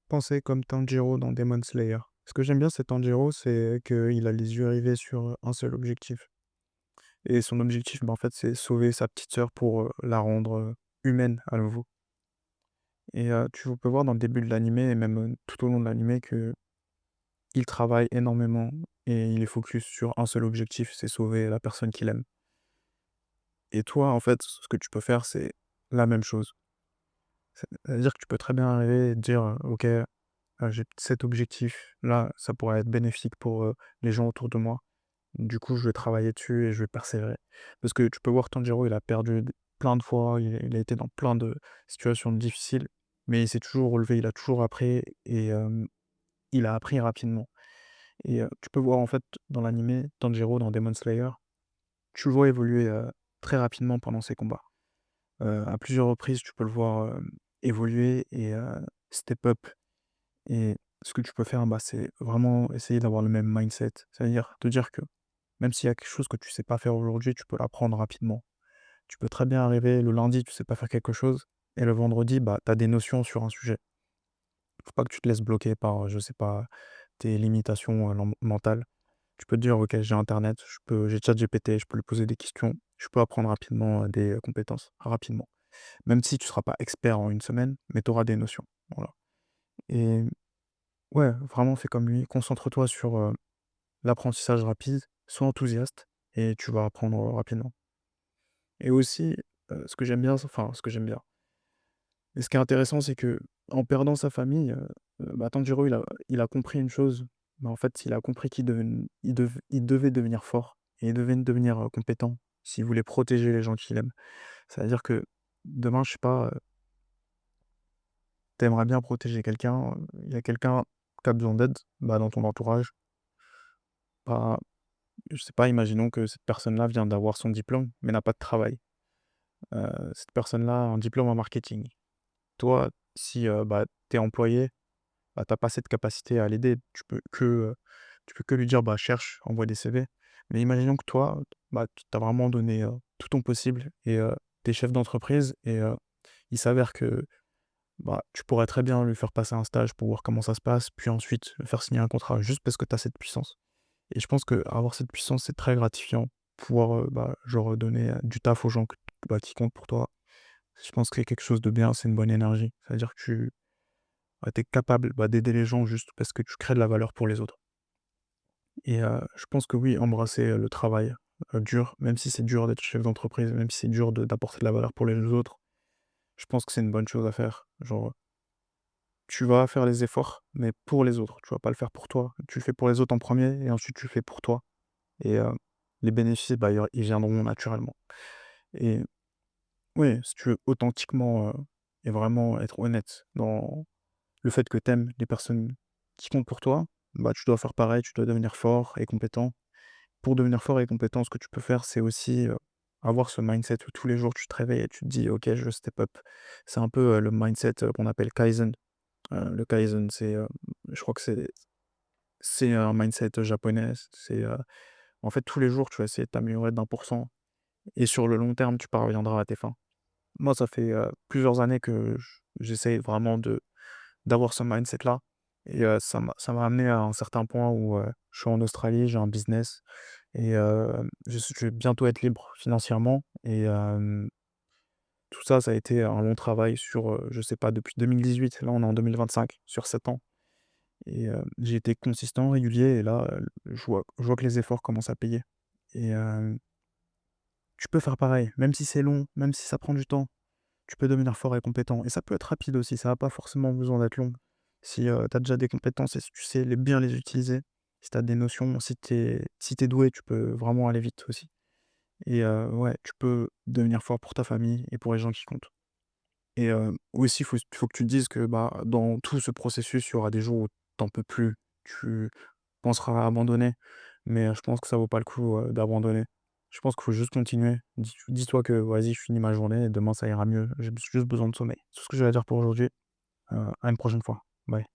penser comme Tanjiro dans Demon Slayer. Ce que j'aime bien, c'est Tanjiro, c'est qu'il a les yeux rivés sur un seul objectif. Et son objectif, bah, en fait, c'est sauver sa petite sœur pour la rendre humaine à nouveau. Et tu peux voir dans le début de l'animé, et même tout au long de l'animé, que il travaille énormément et il est focus sur un seul objectif, c'est sauver la personne qu'il aime. Et toi, en fait, ce que tu peux faire, c'est la même chose. C'est-à-dire que tu peux très bien arriver et te dire, OK, j'ai cet objectif-là, ça pourrait être bénéfique pour, les gens autour de moi. Du coup, je vais travailler dessus et je vais persévérer. Parce que tu peux voir Tanjiro, il a perdu plein de fois, il a été dans plein de situations difficiles, mais il s'est toujours relevé, il a toujours appris et il a appris rapidement. Et tu peux voir, en fait, dans l'animé, Tanjiro dans Demon Slayer, tu le vois évoluer, très rapidement pendant ses combats. À plusieurs reprises, tu peux le voir, évoluer et step up. Et ce que tu peux faire, bah, c'est vraiment essayer d'avoir le même mindset. C'est-à-dire te dire que même s'il y a quelque chose que tu sais pas faire aujourd'hui, tu peux l'apprendre rapidement. Tu peux très bien arriver le lundi, tu sais pas faire quelque chose et le vendredi, bah, tu as des notions sur un sujet. Faut pas que tu te laisses bloquer par, je sais pas, tes limitations, mentales. Tu peux te dire: «OK, j'ai internet, j'ai ChatGPT, je peux lui poser des questions, je peux apprendre rapidement, des, compétences, rapidement». Même si tu seras pas expert en une semaine, mais tu auras des notions. Voilà. Et ouais, vraiment fais comme lui, concentre-toi sur, l'apprentissage rapide, sois enthousiaste et tu vas apprendre, rapidement. Et aussi, ce que j'aime bien et ce qui est intéressant, c'est que en perdant sa famille, bah, Tanjiro, il a compris une chose, bah, en fait, il a compris il devait devenir fort et il devait devenir, compétent s'il voulait protéger les gens qu'il aime. C'est-à-dire que demain, je sais pas, tu bien protéger quelqu'un, il y a quelqu'un qui a besoin d'aide, bah, dans ton entourage, bah, je sais pas, imaginons que cette personne-là vient d'avoir son diplôme, mais n'a pas de travail. Cette personne-là a un diplôme en marketing. Toi, si, bah, tu es employé, bah, tu pas cette capacité à l'aider. Tu peux que lui dire: «Bah, cherche, envoie des CV». Mais imaginons que toi, bah, tu as vraiment donné, tout ton possible et tu es chef d'entreprise et il s'avère que, bah, tu pourrais très bien lui faire passer un stage pour voir comment ça se passe, puis ensuite le faire signer un contrat juste parce que tu as cette puissance. Et je pense qu'avoir cette puissance, c'est très gratifiant. Pouvoir, bah, genre, donner, du taf aux gens bah, qui comptent pour toi. Je pense que c'est quelque chose de bien, c'est une bonne énergie. C'est-à-dire que tu es capable, bah, d'aider les gens juste parce que tu crées de la valeur pour les autres. Et je pense que oui, embrasser, le travail, dur, même si c'est dur d'être chef d'entreprise, même si c'est dur d'apporter de la valeur pour les autres, je pense que c'est une bonne chose à faire. Genre, tu vas faire les efforts, mais pour les autres. Tu vas pas le faire pour toi. Tu le fais pour les autres en premier et ensuite tu le fais pour toi. Et les bénéfices, bah, ils viendront naturellement. Et oui, si tu veux authentiquement, et vraiment être honnête dans le fait que tu aimes les personnes qui comptent pour toi, bah, tu dois faire pareil, tu dois devenir fort et compétent. Pour devenir fort et compétent, ce que tu peux faire, c'est aussi, avoir ce mindset où tous les jours tu te réveilles et tu te dis: «OK, je step up». C'est un peu, le mindset, qu'on appelle Kaizen. Le Kaizen, je crois que c'est un mindset japonais. En fait, tous les jours, tu vas essayer de t'améliorer d'1 et sur le long terme, tu parviendras à tes fins. Moi, ça fait, plusieurs années que j'essaye vraiment de d'avoir ce mindset-là et ça m'a amené à un certain point où, je suis en Australie, j'ai un business et je vais bientôt être libre financièrement et tout ça, ça a été un long travail sur, je sais pas, depuis 2018. Là, on est en 2025, sur 7 ans et j'ai été consistant, régulier et là, je vois que les efforts commencent à payer et tu peux faire pareil, même si c'est long, même si ça prend du temps. Tu peux devenir fort et compétent et ça peut être rapide aussi, ça a pas forcément besoin d'être long. Si, tu as déjà des compétences et si tu sais bien les utiliser, si tu as des notions, si tu doué, tu peux vraiment aller vite aussi et ouais, tu peux devenir fort pour ta famille et pour les gens qui comptent et aussi, faut que tu te dises que, bah, dans tout ce processus, il y aura des jours où tu en peux plus, tu penseras à abandonner, mais je pense que ça vaut pas le coup, d'abandonner. Je pense qu'il faut juste continuer. Dis-toi que: «Vas-y, je finis ma journée et demain ça ira mieux. J'ai juste besoin de sommeil». C'est tout ce que j'ai à dire pour aujourd'hui, à une prochaine fois. Bye.